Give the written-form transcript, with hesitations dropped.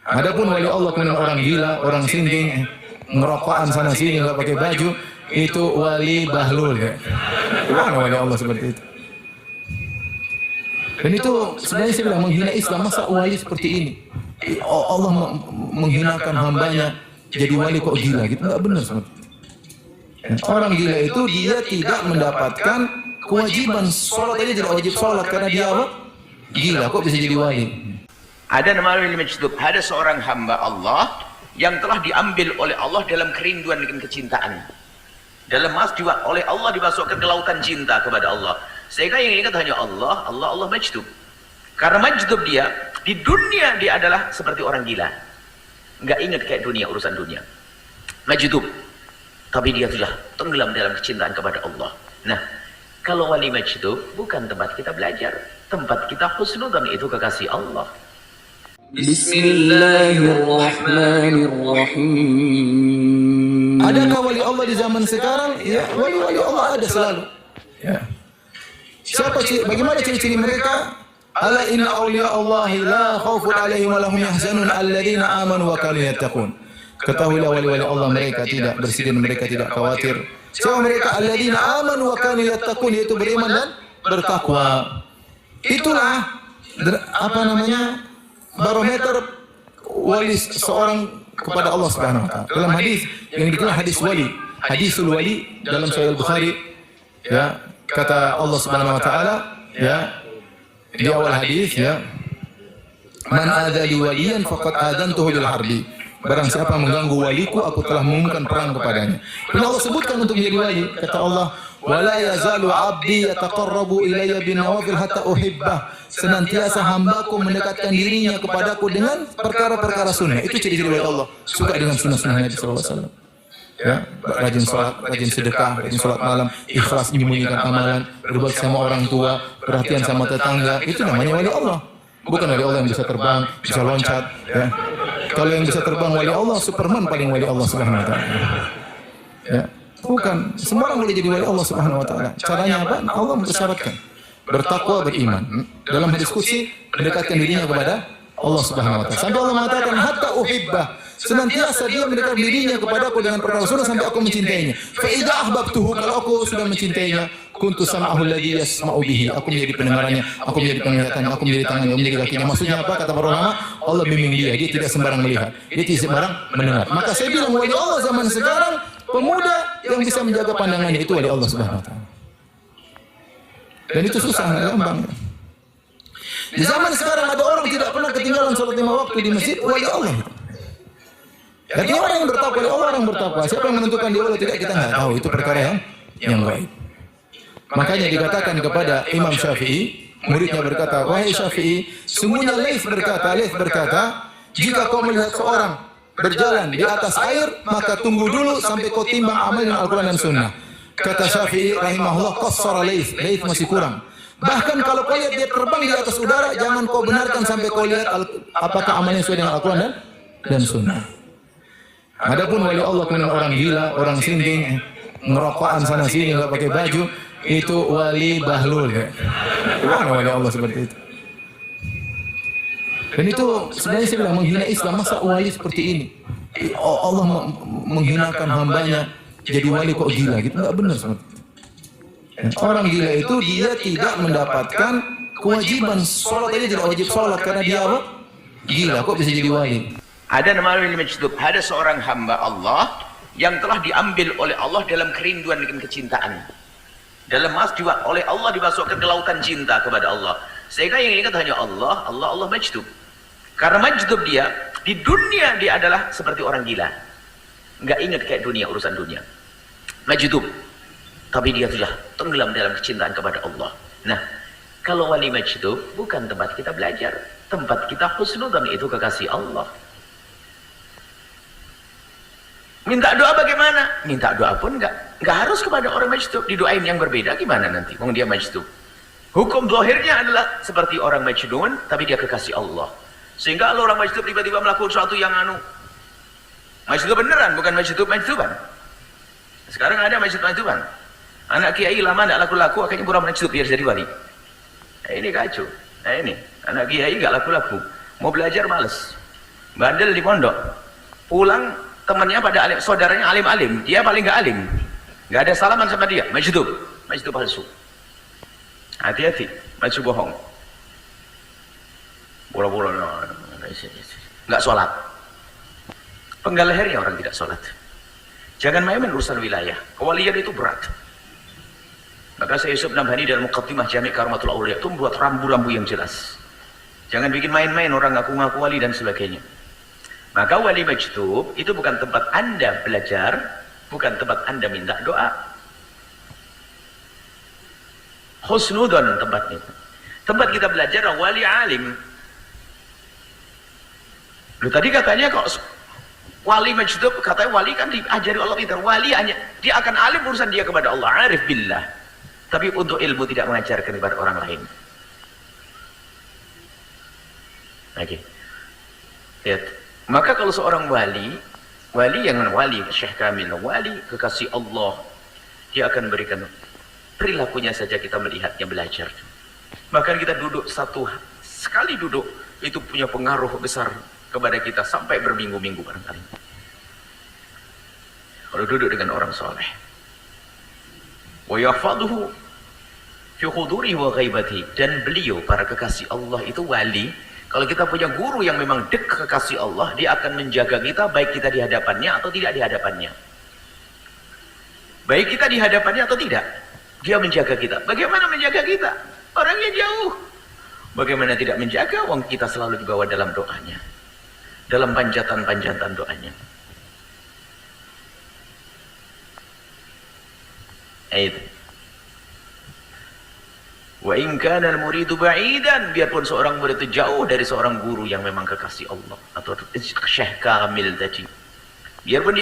Adapun wali Allah kemudian orang gila, orang sinting, ngerokokan sana sini nggak pakai baju, itu wali bahlul ya. Mana wali Allah seperti itu? Dan itu sebenarnya saya bilang menghina Islam. Masa wali seperti ini? Allah menghinakan hambanya jadi wali kok gila gitu? Nggak benar seperti itu. Orang gila itu dia tidak mendapatkan kewajiban sholat aja, tidak wajib sholat karena dia apa? Gila, kok bisa jadi wali? Ada nama wali majdub, ada seorang hamba Allah yang telah diambil oleh Allah dalam kerinduan dan kecintaan. Dalam oleh Allah dimasukkan ke lautan cinta kepada Allah. Sehingga yang ingat hanya Allah, Allah majdub. Karena majdub dia, di dunia dia adalah seperti orang gila. Nggak ingat kayak dunia, urusan dunia. Majdub. Tapi dia sudah tenggelam dalam kecintaan kepada Allah. Nah, kalau wali majdub bukan tempat kita belajar. Tempat kita husnudzon, itu kekasih Allah. Bismillahirrahmanirrahim. Adakah wali Allah di zaman sekarang? Ya, wali-wali Allah ada selalu. Ya. Bagaimana ciri-ciri mereka? Ala inna awliya Allahi la khawfun alaihim wa lahum yahzanun alladzina amanu wa kanu yattaqun. Ketahuilah wali-wali Allah mereka tidak bersedih, mereka tidak khawatir. Siapa mereka? Alladzina amanu wa kanu yattaqun, yaitu beriman dan bertakwa. Itulah barometer wali seorang kepada Allah Subhanahu wa taala. Dalam hadis yang dikenal hadis wali, hadisul wali dalam Sahih Al-Bukhari, ya, kata Allah Subhanahu wa taala, ya, di awal hadis, ya, man adzali waliyan faqad adantuhu bil harbi. Barang siapa mengganggu waliku, aku telah mengumumkan perang kepadanya. Dan Allah sebutkan untuk menjadi wali, kata Allah, wala yazalu abdi yataqarrabu ilayya bin nawafil hatta uhibbah. Senantiasa hambaku mendekatkan dirinya kepadaku dengan perkara-perkara sunnah. Itu ciri-ciri wali Allah, suka dengan sunnah-sunnah Nabi sallallahu alaihi wasallam. Ya, rajin salat, rajin sedekah, rajin salat malam, ikhlas menyembunyikan amalan, berbakti sama orang tua, perhatian sama tetangga. Itu namanya wali Allah. Bukan wali Allah yang bisa terbang, bisa loncat, ya. Kalau yang bisa terbang wali Allah, Superman paling wali Allah Subhanahu wa taala. Ya. Bukan, semua orang boleh jadi wali Allah Subhanahu wa taala. Caranya apa? Allah mempersyaratkan bertakwa, beriman. Dalam hadis qudsi, mendekatkan dirinya kepada Allah Subhanahu wa taala. Sampai Allah mengatakan hatta uhibbah, senantiasa dia mendekatkan dirinya kepadaku dengan perkara sunnah sampai aku mencintainya. Fa idza ahbabtuhu, kalau aku sudah mencintainya, kuntu sam'ahu alladhi yasma'u bihi, aku menjadi pendengarannya, aku menjadi penglihatannya, aku menjadi tangannya, aku menjadi kakinya. Maksudnya apa? Kata para ulama, Allah bimbing dia tidak sembarang melihat, dia tidak sembarang mendengar. Maka saya bilang wali Allah zaman sekarang, pemuda yang bisa menjaga pandangannya, itu wali Allah Subhanahu wa taala. Dan itu susah, gampang. Di zaman sekarang ada orang tidak pernah ketinggalan salat 5 waktu di masjid, wali Allah. Artinya orang yang bertakwa, wali Allah orang bertakwa. Siapa yang menentukan dia wali tidak, kita nggak tahu. Itu perkara yang gaib. Makanya dikatakan kepada Imam Syafi'i, muridnya berkata, wahai Syafi'i, sungguhnya Laits berkata, jika kau melihat seorang berjalan di atas air, maka tunggu dulu sampai kau timbang amal dengan Al-Quran dan Sunnah. Kata Syafi'i rahimahullah, qassara Laits masih kurang. Bahkan kalau kau lihat dia terbang di atas udara, jangan kau benarkan sampai kau lihat apakah amalnya sesuai dengan Al-Quran dan Sunnah. Adapun wali Allah kemudian orang gila, orang sinting, ngerokokan sana sini nggak pakai baju, itu wali bahlul ya. Mana wali Allah seperti itu? Dan itu sebenarnya saya bilang menghina Islam. Masa wali seperti ini? Allah menghinakan hambanya jadi wali kok gila gitu? Nggak benar seperti itu. Orang gila itu dia tidak mendapatkan kewajiban sholat aja, tidak wajib sholat karena dia apa? Gila, kok bisa jadi wali? Ada nama wali majdub, ada seorang hamba Allah yang telah diambil oleh Allah dalam kerinduan dan kecintaan. Oleh Allah dimasukkan ke lautan cinta kepada Allah. Sehingga yang ingat hanya Allah majdub. Karena majdub dia, di dunia dia adalah seperti orang gila. Nggak ingat kayak dunia, urusan dunia. Majdub. Tapi dia sudah tenggelam dalam kecintaan kepada Allah. Nah, kalau wali majdub bukan tempat kita belajar. Tempat kita husnudzon, itu kekasih Allah. Minta doa bagaimana? Minta doa pun nggak harus kepada orang majdub, didoain yang berbeda gimana nanti? Wong dia majdub. Hukum zahirnya adalah seperti orang majdub, tapi dia kekasih Allah. Sehingga kalau orang majdub tiba-tiba melakukan sesuatu yang majdub beneran, bukan majduban. Sekarang ada majduban. Anak kiai lama nggak laku-laku, akhirnya pura majdub biar jadi wali. Ini kacau. Ini anak kiai nggak laku-laku, mau belajar males. bandel di pondok, pulang temannya pada alim, saudaranya alim-alim, dia paling nggak alim, nggak ada salaman sama dia, majdub palsu. Hati-hati, maju bohong, bola-bola, nggak sholat, penggal lehernya orang tidak sholat. Jangan main-main urusan wilayah, kewalian itu berat. Maka Syekh Yusuf Nabhani dalam Muqaddimah Jami' Karamatul Auliya itu membuat rambu-rambu yang jelas. Jangan bikin main-main orang ngaku-ngaku wali dan sebagainya. Maka wali majdub itu bukan tempat Anda belajar, bukan tempat Anda minta doa. Husnudon tempatnya. Tempat kita belajar wali alim. Loh, tadi katanya kok wali majdub, katanya wali kan diajari Allah pintar. Wali hanya dia akan alim urusan dia kepada Allah, arif billah. Tapi untuk ilmu tidak mengajarkan kepada orang lain. Oke. Lihat. Maka kalau seorang wali yang wali Syekh Kamil, wali kekasih Allah, dia akan berikan perilakunya saja kita melihatnya, belajar. Bahkan kita duduk sekali duduk itu punya pengaruh besar kepada kita sampai berminggu-minggu barangkali. Kalau duduk dengan orang soleh, wa yahfaduhu fi khudurihi wa ghaibatihi, dan beliau para kekasih Allah itu wali. Kalau kita punya guru yang memang dekat kekasih Allah, dia akan menjaga kita baik kita di hadapannya atau tidak di hadapannya. Baik kita di hadapannya atau tidak, dia menjaga kita. Bagaimana menjaga kita? Orangnya jauh. Bagaimana tidak menjaga? Wong kita selalu dibawa dalam doanya, dalam panjatan-panjatan doanya. Itu. Wa in kana al-muridu ba'idan, biarpun seorang murid itu jauh dari seorang guru yang memang kekasih Allah atau Syekh Kamil tadi, biarpun